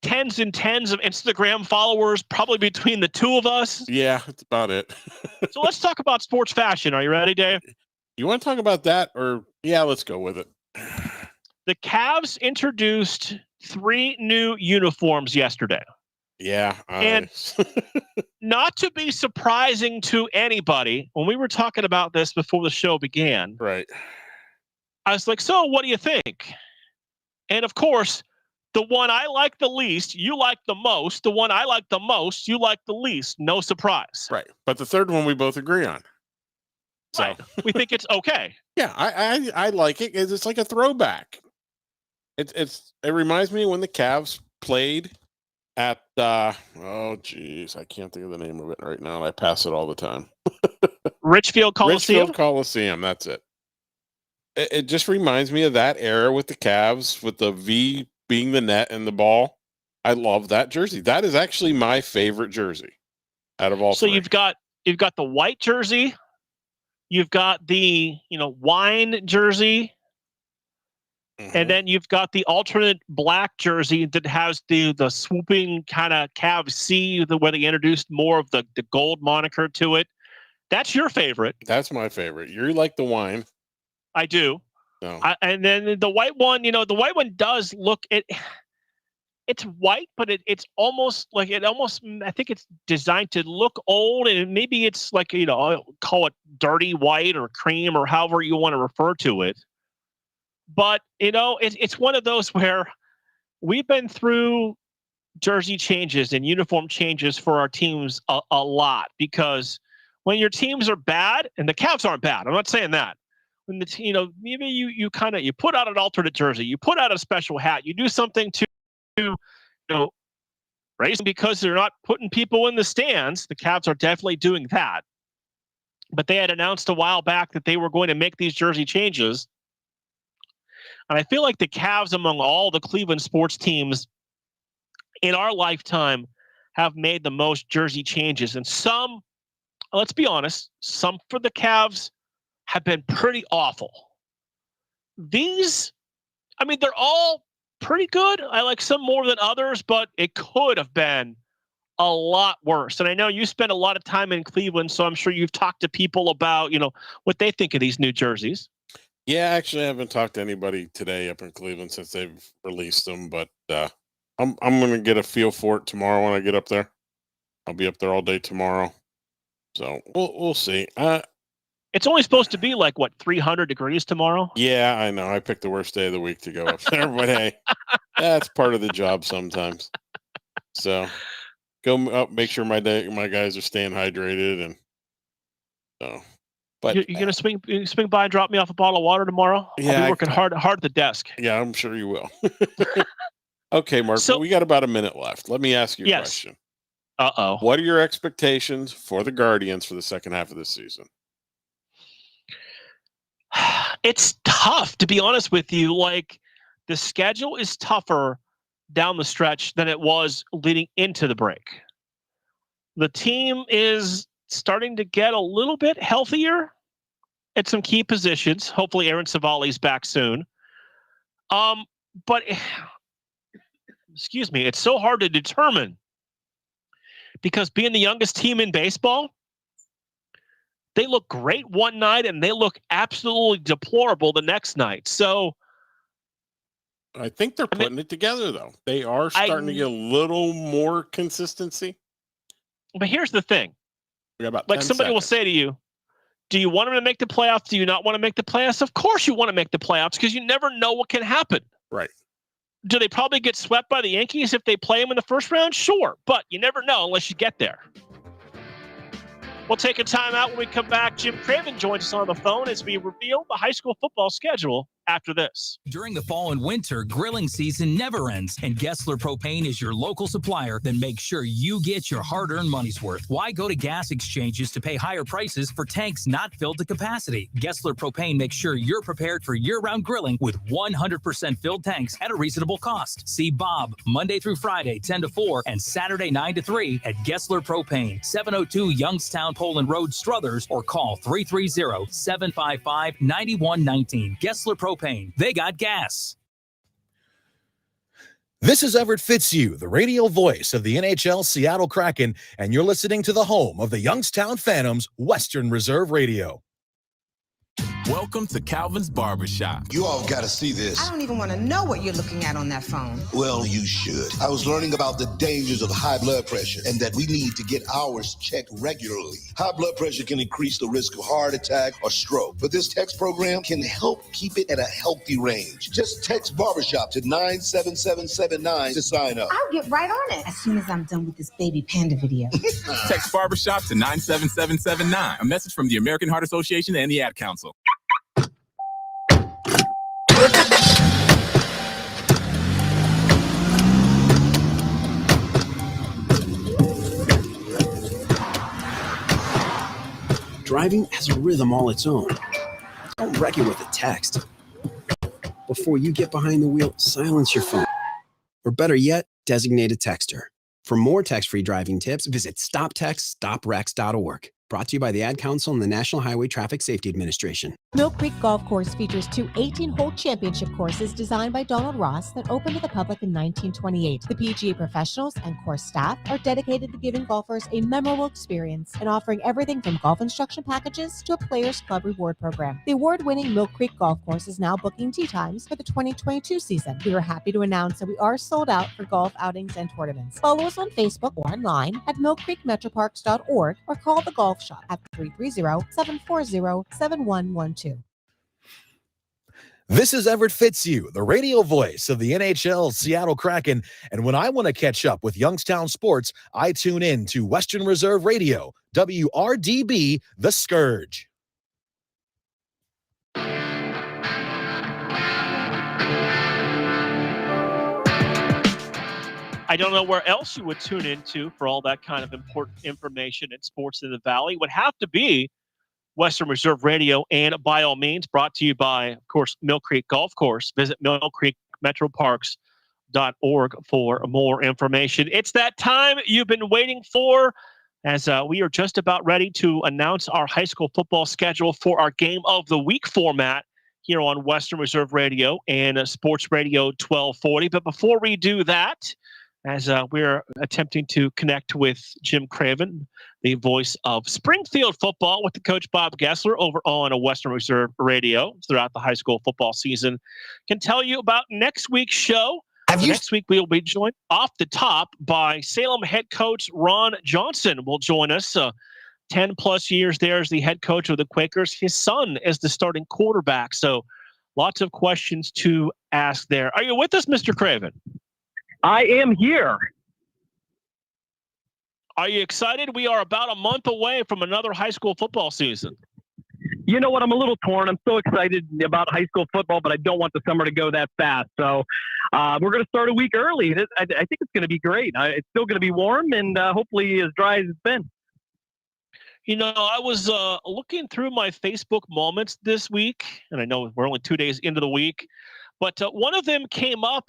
tens and tens of Instagram followers, probably between the two of us. Yeah, that's about it. So let's talk about sports fashion. Are you ready, Dave? You want to talk about that? Or, yeah, let's go with it. The Cavs introduced 3 new uniforms yesterday. Yeah. And not to be surprising to anybody, when we were talking about this before the show began, right? I was like, so what do you think? And of course, the one I like the least, you like the most. The one I like the most, you like the least. No surprise. Right. But the third one we both agree on. So right. We think it's okay. Yeah, I like it. It's like a throwback. It reminds me when the Cavs played at I can't think of the name of it right now. I pass it all the time. Richfield Coliseum. Richfield Coliseum. That's it. It just reminds me of that era with the Cavs, with the V being the net and the ball. I love that jersey. That is actually my favorite jersey out of all. So 3. you've got the white jersey, you've got the wine jersey. Mm-hmm. And then you've got the alternate black jersey that has the swooping kind of Cavs C, where they introduced more of the gold moniker to it. That's your favorite. That's my favorite. You like the wine. I do. No. And then the white one, the white one does look it. it's white, but it's almost like I think it's designed to look old, and maybe it's like, I'll call it dirty white or cream or however you want to refer to it. But, it's one of those where we've been through jersey changes and uniform changes for our teams a lot, because when your teams are bad, and the Cavs aren't bad, I'm not saying that. When maybe you put out an alternate jersey, you put out a special hat, you do something to raise them because they're not putting people in the stands. The Cavs are definitely doing that. But they had announced a while back that they were going to make these jersey changes. And I feel like the Cavs, among all the Cleveland sports teams in our lifetime, have made the most jersey changes. And some, let's be honest, some for the Cavs have been pretty awful. These, they're all pretty good. I like some more than others, but it could have been a lot worse. And I know you spend a lot of time in Cleveland, so I'm sure you've talked to people about, what they think of these new jerseys. Yeah, actually, I haven't talked to anybody today up in Cleveland since they've released them, but I'm going to get a feel for it tomorrow when I get up there. I'll be up there all day tomorrow, so we'll see. It's only supposed to be like, 300 degrees tomorrow? Yeah, I know. I picked the worst day of the week to go up there, but hey, that's part of the job sometimes. So go up, make sure my guys are staying hydrated, and so. But you're gonna swing by and drop me off a bottle of water tomorrow? Yeah, I'll be working hard at the desk. Yeah, I'm sure you will. Okay, Mark. So we got about a minute left. Let me ask you a question. What are your expectations for the Guardians for the second half of this season? It's tough, to be honest with you. Like, the schedule is tougher down the stretch than it was leading into the break. The team is starting to get a little bit healthier at some key positions. Hopefully Aaron Savali's back soon. But excuse me, it's so hard to determine, because being the youngest team in baseball, they look great one night and they look absolutely deplorable the next night. So I think they're putting it together, though. They are starting to get a little more consistency. But here's the thing. We got about like 10 somebody will seconds. say to you, do you want them to make the playoffs? Do you not want to make the playoffs? Of course you want to make the playoffs, because you never know what can happen. Right. Do they probably get swept by the Yankees if they play them in the first round? Sure. But you never know unless you get there. We'll take a timeout. When we come back, Jim Craven joins us on the phone as we reveal the high school football schedule after this. During the fall and winter, grilling season never ends, and Gessler Propane is your local supplier. Then make sure you get your hard-earned money's worth. Why go to gas exchanges to pay higher prices for tanks not filled to capacity? Gessler Propane makes sure you're prepared for year-round grilling with 100% filled tanks at a reasonable cost. See Bob Monday through Friday, 10 to 4, and Saturday, 9 to 3 at Gessler Propane, 702 Youngstown Poland Road, Struthers, or call 330-755-9119. Gessler Propane. They got gas. This is Everett Fitzhugh, the radio voice of the NHL Seattle Kraken, and you're listening to the home of the Youngstown Phantoms, Western Reserve Radio. Welcome to Calvin's Barbershop. You all got to see this. I don't even want to know what you're looking at on that phone. Well, you should. I was learning about the dangers of high blood pressure and that we need to get ours checked regularly. High blood pressure can increase the risk of heart attack or stroke, but this text program can help keep it at a healthy range. Just text Barbershop to 97779 to sign up. I'll get right on it as soon as I'm done with this baby panda video. Text Barbershop to 97779. A message from the American Heart Association and the Ad Council. Driving has a rhythm all its own. Don't wreck it with a text. Before you get behind the wheel, silence your phone. Or better yet, designate a texter. For more text-free driving tips, visit stoptextstoprex.org. Brought to you by the Ad Council and the National Highway Traffic Safety Administration. Mill Creek Golf Course features two 18-hole championship courses designed by Donald Ross that opened to the public in 1928. The PGA professionals and course staff are dedicated to giving golfers a memorable experience and offering everything from golf instruction packages to a Players Club reward program. The award-winning Mill Creek Golf Course is now booking tee times for the 2022 season. We are happy to announce that we are sold out for golf outings and tournaments. Follow us on Facebook or online at millcreekmetroparks.org or call the golf shop at 330-740-7112. This is Everett Fitzhugh, the radio voice of the NHL Seattle Kraken. And when I want to catch up with Youngstown sports, I tune in to Western Reserve Radio, WRDB, The Scourge. I don't know where else you would tune into for all that kind of important information in sports in the Valley. It would have to be Western Reserve Radio, and by all means, brought to you by, of course, Mill Creek Golf Course. Visit millcreekmetroparks.org for more information. It's that time you've been waiting for, as we are just about ready to announce our high school football schedule for our Game of the Week format here on Western Reserve Radio and Sports Radio 1240. But before we do that, as we're attempting to connect with Jim Craven, the voice of Springfield football, with the coach Bob Gessler over on a Western Reserve Radio throughout the high school football season, can tell you about next week's show. Next week, we will be joined off the top by Salem head coach Ron Johnson will join us. 10 plus years there as the head coach of the Quakers. His son is the starting quarterback. So lots of questions to ask there. Are you with us, Mr. Craven? I am here. Are you excited? We are about a month away from another high school football season. You know what? I'm a little torn. I'm so excited about high school football, but I don't want the summer to go that fast. So we're going to start a week early. I think it's going to be great. It's still going to be warm and hopefully as dry as it's been. You know, I was looking through my Facebook moments this week, and I know we're only 2 days into the week, but one of them came up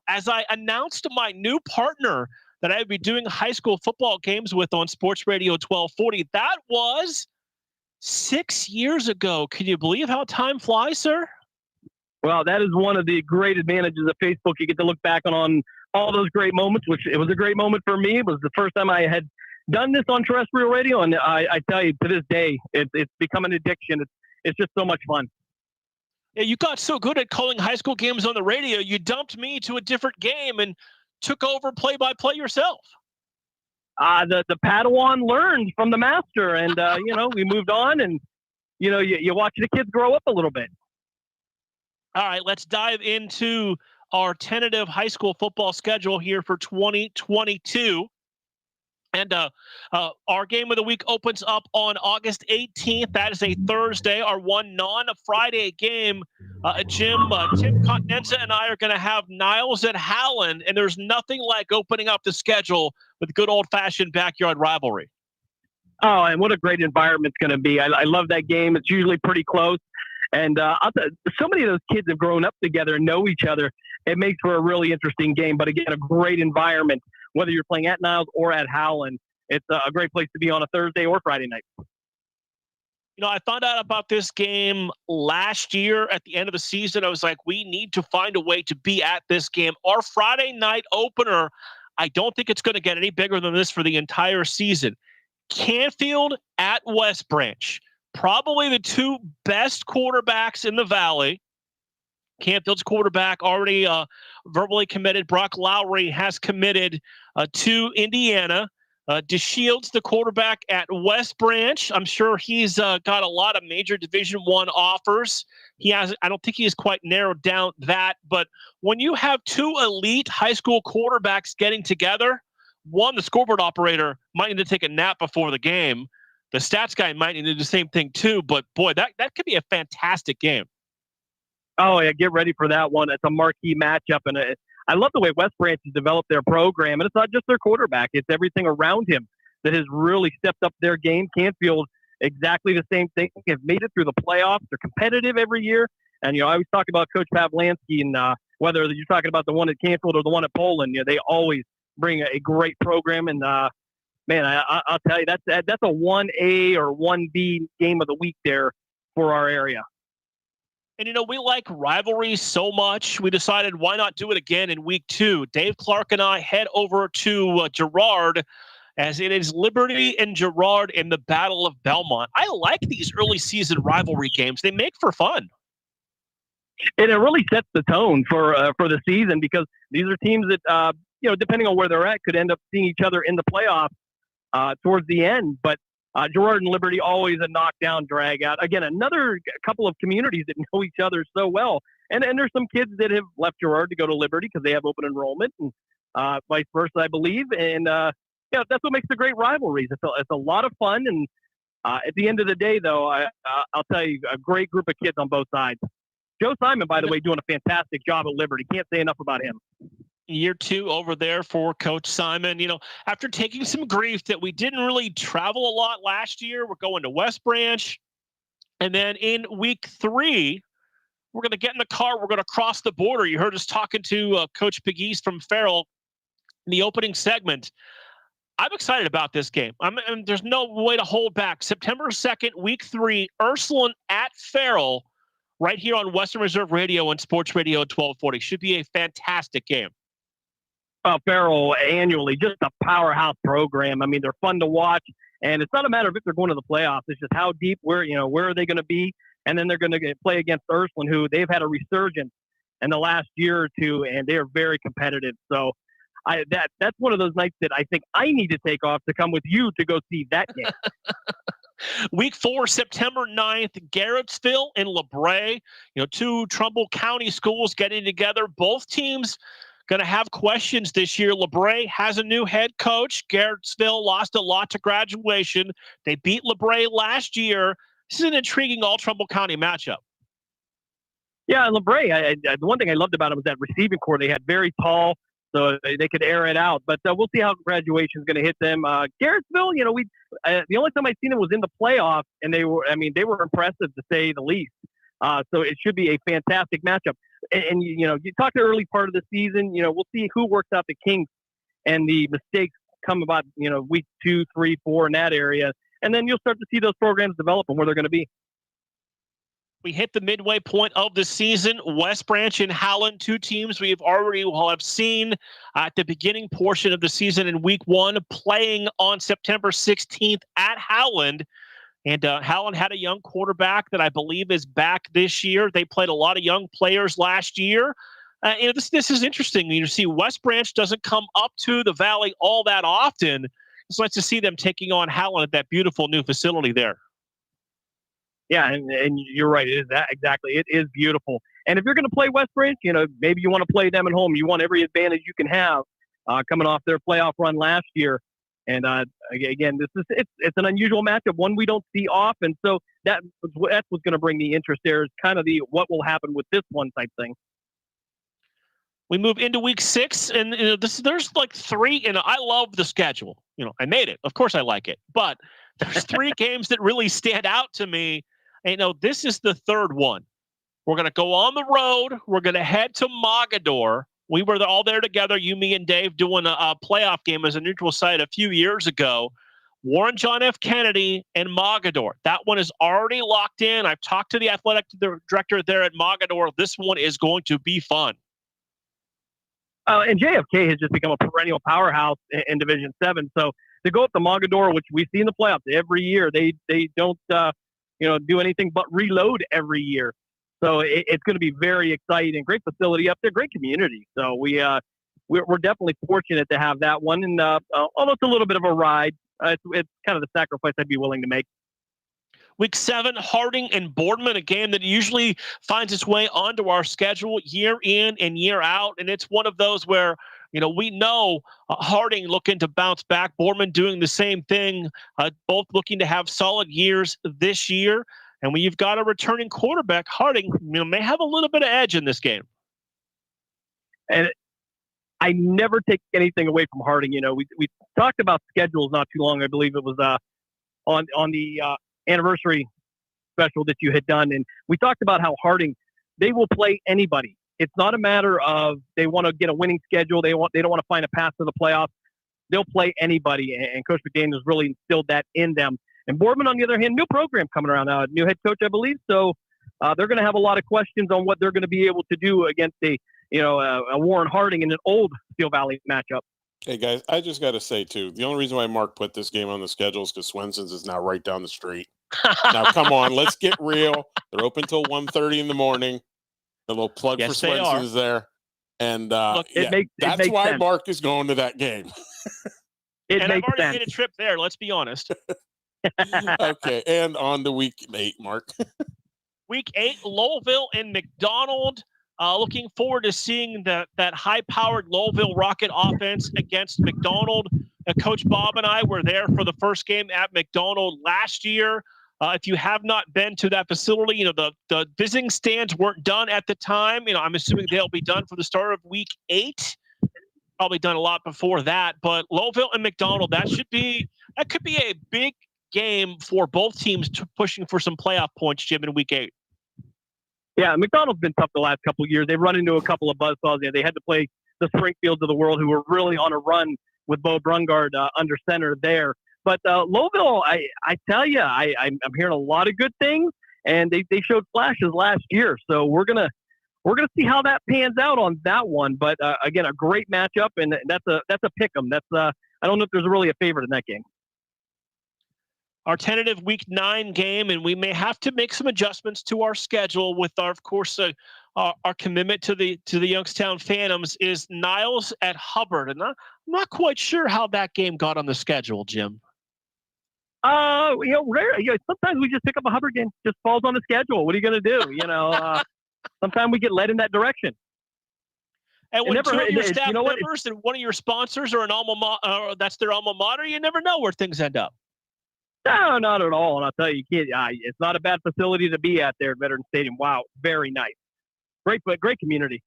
as I announced my new partner that I would be doing high school football games with on Sports Radio 1240. That was 6 years ago. Can you believe how time flies, sir? Well, that is one of the great advantages of Facebook. You get to look back on all those great moments, which it was a great moment for me. It was the first time I had done this on terrestrial radio, and I tell you, to this day, it's become an addiction. It's just so much fun. Yeah, you got so good at calling high school games on the radio, you dumped me to a different game and took over play-by-play yourself. The Padawan learned from the master, and we moved on, and you watch the kids grow up a little bit. All right, let's dive into our tentative high school football schedule here for 2022. And our game of the week opens up on August 18th. That is a Thursday. Our one non-Friday game, Tim Continenza and I are going to have Niles at Howland, and there's nothing like opening up the schedule with good old-fashioned backyard rivalry. Oh, and what a great environment it's going to be. I love that game. It's usually pretty close. And so many of those kids have grown up together and know each other. It makes for a really interesting game. But again, a great environment, whether you're playing at Niles or at Howland. It's a great place to be on a Thursday or Friday night. You know, I found out about this game last year at the end of the season. I was like, we need to find a way to be at this game. Our Friday night opener, I don't think it's going to get any bigger than this for the entire season. Canfield at West Branch. Probably the two best quarterbacks in the Valley. Canfield's quarterback already verbally committed. Brock Lowry has committed to Indiana. DeShields, the quarterback at West Branch. I'm sure he's got a lot of major Division I offers. I don't think he has quite narrowed down that. But when you have two elite high school quarterbacks getting together, one, the scoreboard operator might need to take a nap before the game. The stats guy might need to do the same thing too. But boy, that could be a fantastic game. Oh, yeah, get ready for that one. It's a marquee matchup. And I love the way West Branch has developed their program. And it's not just their quarterback. It's everything around him that has really stepped up their game. Canfield, exactly the same thing. Have made it through the playoffs. They're competitive every year. And, I always talk about Coach Pavlansky, and whether you're talking about the one at Canfield or the one at Poland, they always bring a great program. And man, I'll tell you, that's a 1A or 1B game of the week there for our area. And, we like rivalries so much, we decided why not do it again in week 2. Dave Clark and I head over to Girard, as it is Liberty and Girard in the Battle of Belmont. I like these early season rivalry games. They make for fun. And it really sets the tone for the season, because these are teams that, depending on where they're at, could end up seeing each other in the playoffs towards the end. But Girard and Liberty, always a knockdown, drag out. Again, another couple of communities that know each other so well. And there's some kids that have left Girard to go to Liberty because they have open enrollment, and vice versa, I believe. And that's what makes the great rivalries. It's a lot of fun. And at the end of the day, though, I'll tell you, a great group of kids on both sides. Joe Simon, by the way, doing a fantastic job at Liberty. Can't say enough about him. Year 2 over there for Coach Simon. After taking some grief that we didn't really travel a lot last year, we're going to West Branch. And then in week 3, we're going to get in the car. We're going to cross the border. You heard us talking to Coach Pegues from Farrell in the opening segment. I'm excited about this game. There's no way to hold back. September 2nd, week 3, Ursuline at Farrell, right here on Western Reserve Radio and Sports Radio 1240. Should be a fantastic game. Farrell annually, just a powerhouse program. I mean, they're fun to watch, and it's not a matter of if they're going to the playoffs. It's just how deep, where are they going to be, and then they're going to play against Ursuline, who they've had a resurgence in the last year or two, and they are very competitive. So that's one of those nights that I think I need to take off to come with you to go see that game. Week 4, September 9th, Garrettsville and LeBray. 2 Trumbull County schools getting together. Both teams going to have questions this year. LeBray has a new head coach. Garrettsville lost a lot to graduation. They beat LeBray last year. This is an intriguing all-Trumbull County matchup. Yeah, and LeBray, the one thing I loved about him was that receiving core. They had very tall, so they could air it out. But we'll see how graduation is going to hit them. Garrettsville, the only time I've seen them was in the playoffs, and they were impressive to say the least. So it should be a fantastic matchup. And you talk the early part of the season, we'll see who works out the kinks and the mistakes come about, week 2, 3, 4 in that area. And then you'll start to see those programs develop and where they're going to be. We hit the midway point of the season. West Branch and Howland, 2 teams we have seen at the beginning portion of the season in week 1, playing on September 16th at Howland. And Howland had a young quarterback that I believe is back this year. They played a lot of young players last year. This is interesting. You see West Branch doesn't come up to the Valley all that often. It's nice to see them taking on Howland at that beautiful new facility there. Yeah, and you're right. It is that exactly. It is beautiful. And if you're going to play West Branch, maybe you want to play them at home. You want every advantage you can have coming off their playoff run last year. And again, it's an unusual matchup, one we don't see often. So that's what's going to bring the interest there, is kind of the what will happen with this one type thing. We move into week 6, and there's like 3. And I love the schedule. I made it. Of course, I like it. But there's 3 games that really stand out to me. And this is the 3rd one. We're going to go on the road. We're going to head to Mogadore. We were all there together, you, me, and Dave, doing a playoff game as a neutral site a few years ago. Warren John F. Kennedy and Mogadore. That one is already locked in. I've talked to the athletic director there at Mogadore. This one is going to be fun. And JFK has just become a perennial powerhouse in Division 7. So to go up to Mogadore, which we see in the playoffs every year, they don't do anything but reload every year. So it's going to be very exciting. Great facility up there, great community. So we're definitely fortunate to have that one. And although it's a little bit of a ride, it's kind of the sacrifice I'd be willing to make. Week 7, Harding and Boardman, a game that usually finds its way onto our schedule year in and year out. And it's one of those where, we know Harding looking to bounce back, Boardman doing the same thing, both looking to have solid years this year. And when you've got a returning quarterback, Harding may have a little bit of edge in this game. And I never take anything away from Harding. We talked about schedules not too long. I believe it was on the anniversary special that you had done, and we talked about how Harding, they will play anybody. It's not a matter of they want to get a winning schedule. They don't want to find a path to the playoffs. they'll play anybody. And Coach McDaniel's really instilled that in them. And Boardman, on the other hand, new program coming around, new head coach, I believe. So they're going to have a lot of questions on what they're going to be able to do against a Warren Harding in an old Steel Valley matchup. Hey, guys, I just got to say, too, the only reason why Mark put this game on the schedule is because Swenson's is now right down the street. Now, come on, let's get real. They're open till 1:30 in the morning. A little plug for Swenson's there. And Look, that's why sense. Mark is going to that game. And I've already made a trip there, let's be honest. Okay, and on to week 8, Mark. Week 8, Lowellville and McDonald. Looking forward to seeing that high-powered Lowellville Rocket offense against McDonald. Coach Bob and I were there for the first game at McDonald last year. If you have not been to that facility, the visiting stands weren't done at the time. I'm assuming they'll be done for the start of week 8. Probably done a lot before that. But Lowellville and McDonald, that could be a big game for both teams pushing for some playoff points, Jim, in week 8. Yeah, McDonald's been tough the last couple of years. They've run into a couple of buzzsaws. They had to play the Springfields of the world, who were really on a run with Bo Brungard under center there. But Lowellville, I tell you, I'm hearing a lot of good things, and they showed flashes last year. So we're gonna see how that pans out on that one. But again, a great matchup, and that's a pick 'em. I don't know if there's really a favorite in that game. Our tentative week 9 game, and we may have to make some adjustments to our schedule with our commitment to the Youngstown Phantoms, is Niles at Hubbard. And I'm not quite sure how that game got on the schedule, Jim. Sometimes we just pick up a Hubbard game, just falls on the schedule. What are you going to do? Sometimes we get led in that direction. And when two of your staff members and one of your sponsors are an that's their alma mater, you never know where things end up. No, not at all. And I'll tell you, it's not a bad facility to be at there at Veterans Stadium. Wow, very nice. Great community.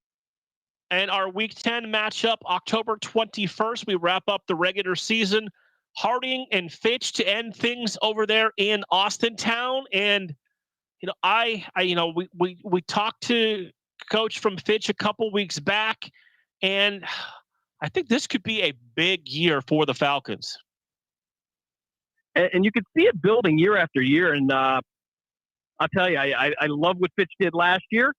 And our Week 10 matchup, October 21st, we wrap up the regular season. Harding and Fitch to end things over there in Austintown. And we talked to Coach from Fitch a couple weeks back, and I think this could be a big year for the Falcons. And you can see it building year after year. And I'll tell you, I love what Fitch did last year,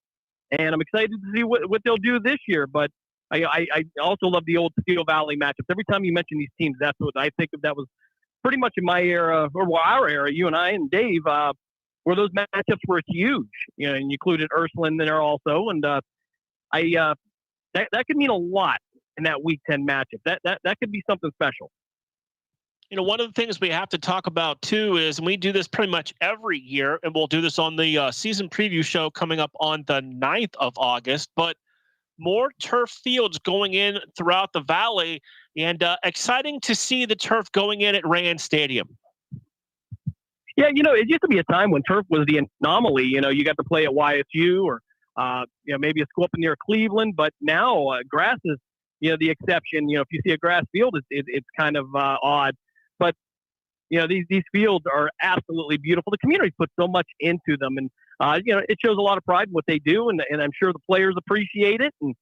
and I'm excited to see what they'll do this year. But I also love the old Steel Valley matchups. Every time you mention these teams, that's what I think of. That was pretty much in my era, or our era, you and I and Dave, where those matchups were huge. And you included Ursuline there also. And that could mean a lot in that Week 10 matchup. That could be something special. One of the things we have to talk about, too, is, and we do this pretty much every year, and we'll do this on the season preview show coming up on the 9th of August, but more turf fields going in throughout the Valley, and exciting to see the turf going in at Rand Stadium. Yeah, it used to be a time when turf was the anomaly. You got to play at YSU or, maybe a school up near Cleveland, but now grass is, the exception. If you see a grass field, it's kind of odd. But, these fields are absolutely beautiful. The community puts so much into them. And, it shows a lot of pride in what they do. And I'm sure the players appreciate it. And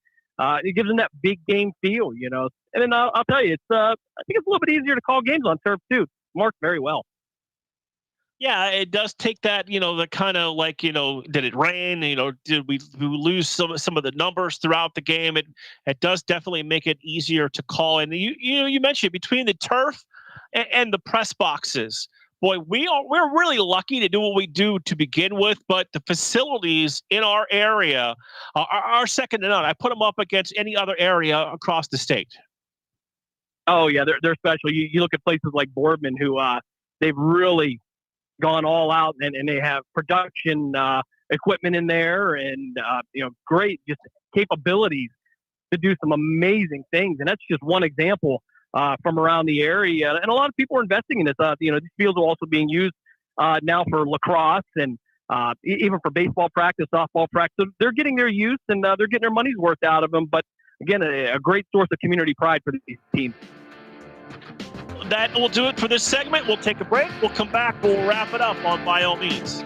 it gives them that big game feel, And then I'll tell you, I think it's a little bit easier to call games on turf, too. Marked very well. Yeah, it does take that, the kind of like, did it rain? Did we lose some of the numbers throughout the game? It does definitely make it easier to call. And you mentioned between the turf and the press boxes, boy, we're really lucky to do what we do to begin with. But the facilities in our area are second to none. I put them up against any other area across the state. Oh yeah, they're special. You look at places like Boardman, who they've really gone all out, and they have production equipment in there, and great just capabilities to do some amazing things. And that's just one example from around the area. And a lot of people are investing in this. These fields are also being used now for lacrosse and even for baseball practice, softball practice. So they're getting their use, and they're getting their money's worth out of them. But again, a great source of community pride for these teams. That will do it for this segment. We'll take a break. We'll come back. We'll wrap it up on By All Means.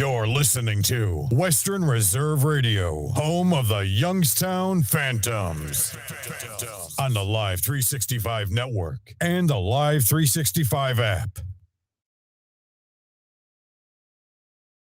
You're listening to Western Reserve Radio, home of the Youngstown Phantoms, on the Live 365 network and the Live 365 app.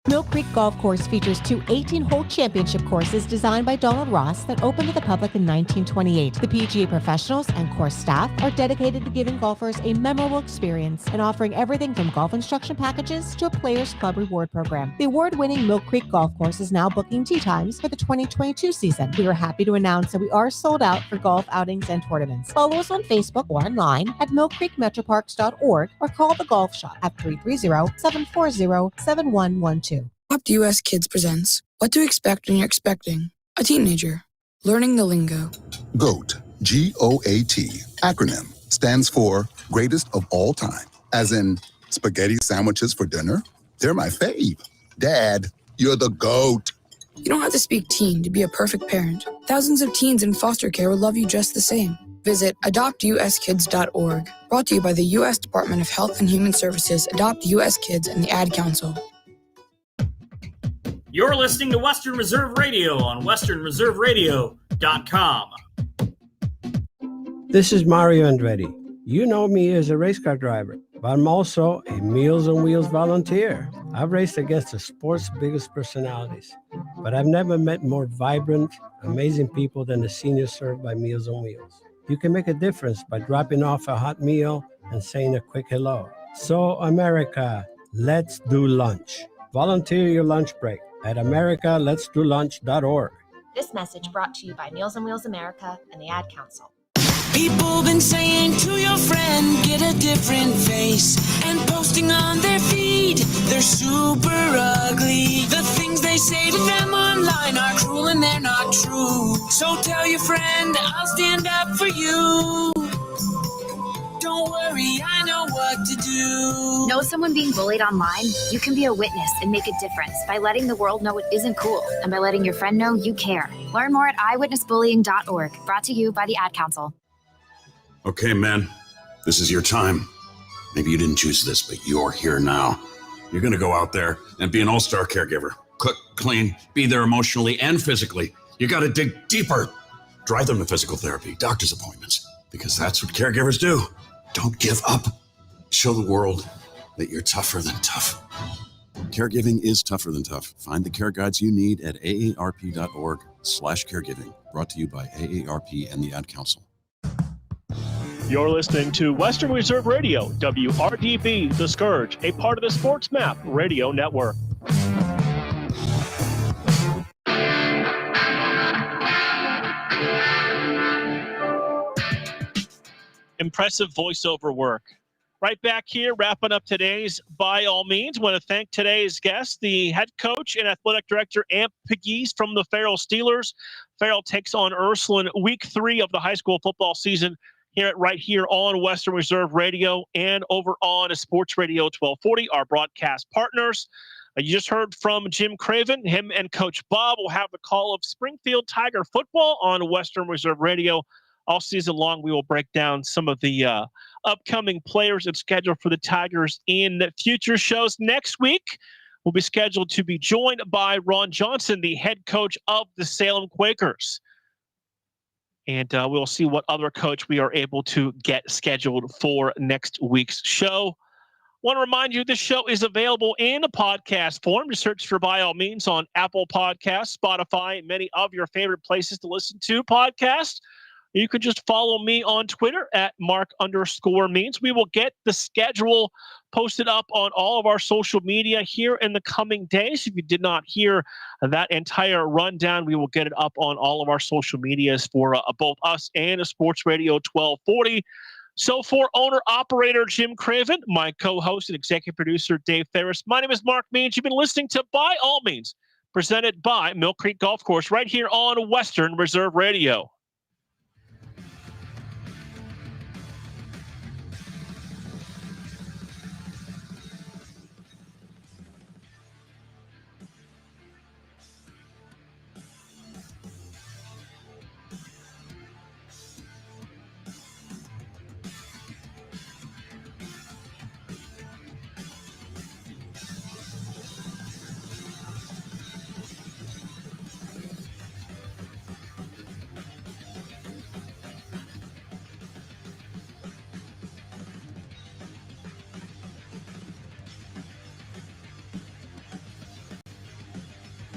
Mill Creek Golf Course features two 18-hole championship courses designed by Donald Ross that opened to the public in 1928. The PGA professionals and course staff are dedicated to giving golfers a memorable experience and offering everything from golf instruction packages to a Players Club reward program. The award-winning Mill Creek Golf Course is now booking tee times for the 2022 season. We are happy to announce that we are sold out for golf outings and tournaments. Follow us on Facebook or online at millcreekmetroparks.org or call the golf shop at 330-740-7112. Adopt US Kids presents What to Expect When You're Expecting a Teenager. Learning the lingo. GOAT, G-O-A-T, acronym, stands for Greatest of All Time. As in, spaghetti sandwiches for dinner? They're my fave. Dad, you're the GOAT. You don't have to speak teen to be a perfect parent. Thousands of teens in foster care will love you just the same. Visit adoptuskids.org. Brought to you by the U.S. Department of Health and Human Services, Adopt U.S. Kids, and the Ad Council. You're listening to Western Reserve Radio on westernreserveradio.com. This is Mario Andretti. You know me as a race car driver, but I'm also a Meals on Wheels volunteer. I've raced against the sport's biggest personalities, but I've never met more vibrant, amazing people than the seniors served by Meals on Wheels. You can make a difference by dropping off a hot meal and saying a quick hello. So, America, let's do lunch. Volunteer your lunch break at americaletsdolunch.org. This message brought to you by Meals on Wheels America and the Ad Council. People been saying to your friend, get a different face, and posting on their feed, they're super ugly. The things they say to them online are cruel and they're not true. So tell your friend, I'll stand up for you. Don't worry, I know what to do. Know someone being bullied online? You can be a witness and make a difference by letting the world know it isn't cool and by letting your friend know you care. Learn more at eyewitnessbullying.org. Brought to you by the Ad Council. Okay, man, this is your time. Maybe you didn't choose this, but you're here now. You're going to go out there and be an all-star caregiver. Cook, clean, be there emotionally and physically. You got to dig deeper. Drive them to physical therapy, doctor's appointments, because that's what caregivers do. Don't give up. Show the world that you're tougher than tough. Caregiving is tougher than tough. Find the care guides you need at aarp.org/caregiving. Brought to you by AARP and the Ad Council. You're listening to Western Reserve Radio, WRDB, The Scourge, a part of the Sports Map Radio Network. Impressive voiceover work. Right back here, wrapping up today's By All Means. Want to thank today's guest, the head coach and athletic director, Amp Pegues from the Farrell Steelers. Farrell takes on Ursuline week 3 of the high school football season right here on Western Reserve Radio and over on Sports Radio 1240, our broadcast partners. You just heard from Jim Craven. Him and Coach Bob will have the call of Springfield Tiger football on Western Reserve Radio. All season long, we will break down some of the upcoming players and schedule for the Tigers in future shows. Next week, we'll be scheduled to be joined by Ron Johnson, the head coach of the Salem Quakers. And we'll see what other coach we are able to get scheduled for next week's show. Want to remind you, this show is available in a podcast form. Just search for By All Means on Apple Podcasts, Spotify, and many of your favorite places to listen to podcasts. You can just follow me on Twitter at Mark_Means. We will get the schedule posted up on all of our social media here in the coming days. If you did not hear that entire rundown, we will get it up on all of our social medias for both us and Sports Radio 1240. So for owner-operator Jim Craven, my co-host and executive producer Dave Ferris, my name is Mark Means. You've been listening to By All Means, presented by Mill Creek Golf Course right here on Western Reserve Radio.